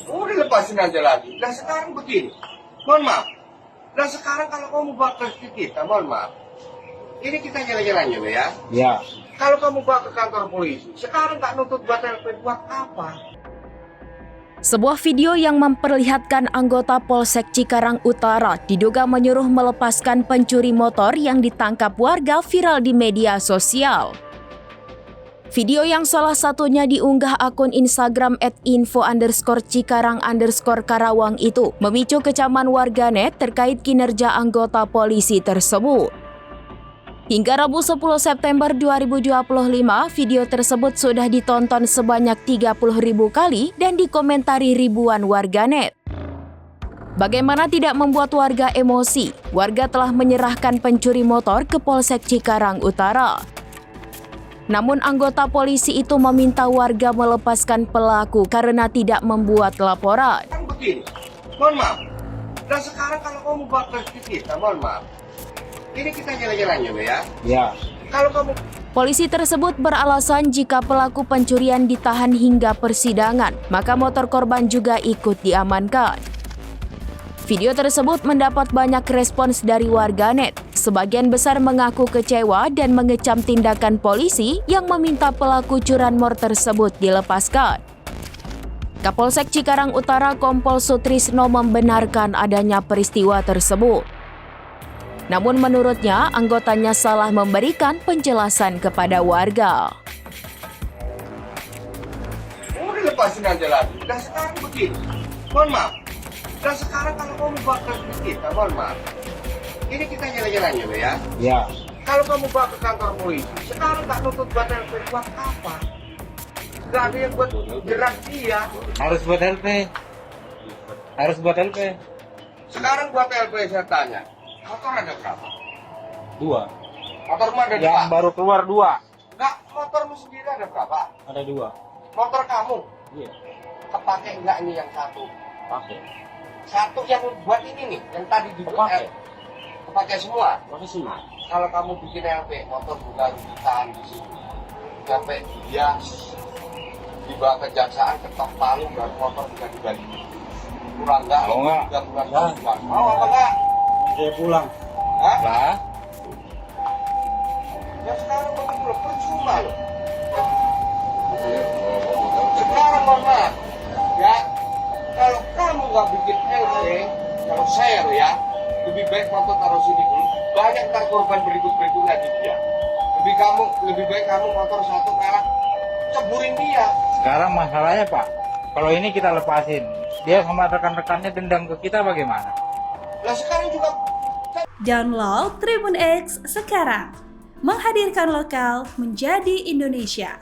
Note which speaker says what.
Speaker 1: Udah lepasin aja lagi. Nah sekarang begini, mohon maaf. Nah sekarang kalau kamu bawa ke kita, mohon maaf. Ini kita jalan-jalan ya, ya.
Speaker 2: Ya.
Speaker 1: Kalau kamu bawa ke kantor polisi, sekarang tak nuntut buat LP buat apa?
Speaker 3: Sebuah video yang memperlihatkan anggota Polsek Cikarang Utara diduga menyuruh melepaskan pencuri motor yang ditangkap warga viral di media sosial. Video yang salah satunya diunggah akun Instagram @info_Cikarang_Karawang itu memicu kecaman warganet terkait kinerja anggota polisi tersebut. Hingga Rabu 10 September 2025, video tersebut sudah ditonton sebanyak 30.000 kali dan dikomentari ribuan warganet. Bagaimana tidak membuat warga emosi? Warga telah menyerahkan pencuri motor ke Polsek Cikarang Utara. Namun anggota polisi itu meminta warga melepaskan pelaku karena tidak membuat laporan.
Speaker 1: Kan begini, mohon maaf. Nah sekarang kalau kamu bawa ke kita, mohon maaf. Ini kita jalan-jalan ya.
Speaker 2: Ya.
Speaker 1: Kalau kamu
Speaker 3: Polisi tersebut beralasan jika pelaku pencurian ditahan hingga persidangan, maka motor korban juga ikut diamankan. Video tersebut mendapat banyak respons dari warganet. Sebagian besar mengaku kecewa dan mengecam tindakan polisi yang meminta pelaku curanmor tersebut dilepaskan. Kapolsek Cikarang Utara Kompol Sutrisno membenarkan adanya peristiwa tersebut. Namun menurutnya, anggotanya salah memberikan penjelasan kepada warga.
Speaker 1: udah lepasin aja lagi. Nah sekarang begini, mohon maaf. Nah sekarang kalau kamu bawa ke kita, mohon maaf. Ini kita jalan-jalan ya.
Speaker 2: Ya.
Speaker 1: Kalau kamu bawa ke kantor polisi, sekarang tak nuntut buat LP buat apa? Gak ada yang buat jerat dia.
Speaker 2: Harus buat LP. Harus buat LP.
Speaker 1: Sekarang buat LP saya tanya, motor ada berapa?
Speaker 2: 2.
Speaker 1: Motormu ada
Speaker 2: Yang
Speaker 1: dua?
Speaker 2: baru keluar 2.
Speaker 1: Enggak, motormu sendiri ada berapa?
Speaker 2: Ada 2.
Speaker 1: Motor kamu,
Speaker 2: Iya.
Speaker 1: kepake enggak ini yang satu?
Speaker 2: Pakai.
Speaker 1: Satu yang buat ini nih, yang tadi dibuat
Speaker 2: Kepake.
Speaker 1: kepake semua.
Speaker 2: Pakai semua.
Speaker 1: Kalau kamu bikin LP, motor juga harus ditahan di sini. Sampai dia dibawa kejaksaan, ketok palu, baru motor juga dibalik. Kurang enggak?
Speaker 2: Mau enggak?
Speaker 1: Juga kurang
Speaker 2: Ya.
Speaker 1: enggak? Mau apa enggak?
Speaker 2: Saya pulang.
Speaker 1: Hah?
Speaker 2: Lah.
Speaker 1: Ya sekarang kamu belum percuma loh. Sekarang mama, ya kalau kamu nggak bikin LP, kalau saya loh ya, lebih baik motor taruh sini dulu. Banyak ntar korban berikutnya di dia. Lebih baik kamu motor satu kalah, ceburin dia.
Speaker 2: Sekarang masalahnya Pak, kalau ini kita lepasin, dia sama rekan-rekannya dendam ke kita bagaimana?
Speaker 1: Lah sekarang juga
Speaker 4: Download Tribun X sekarang. Menghadirkan lokal menjadi Indonesia.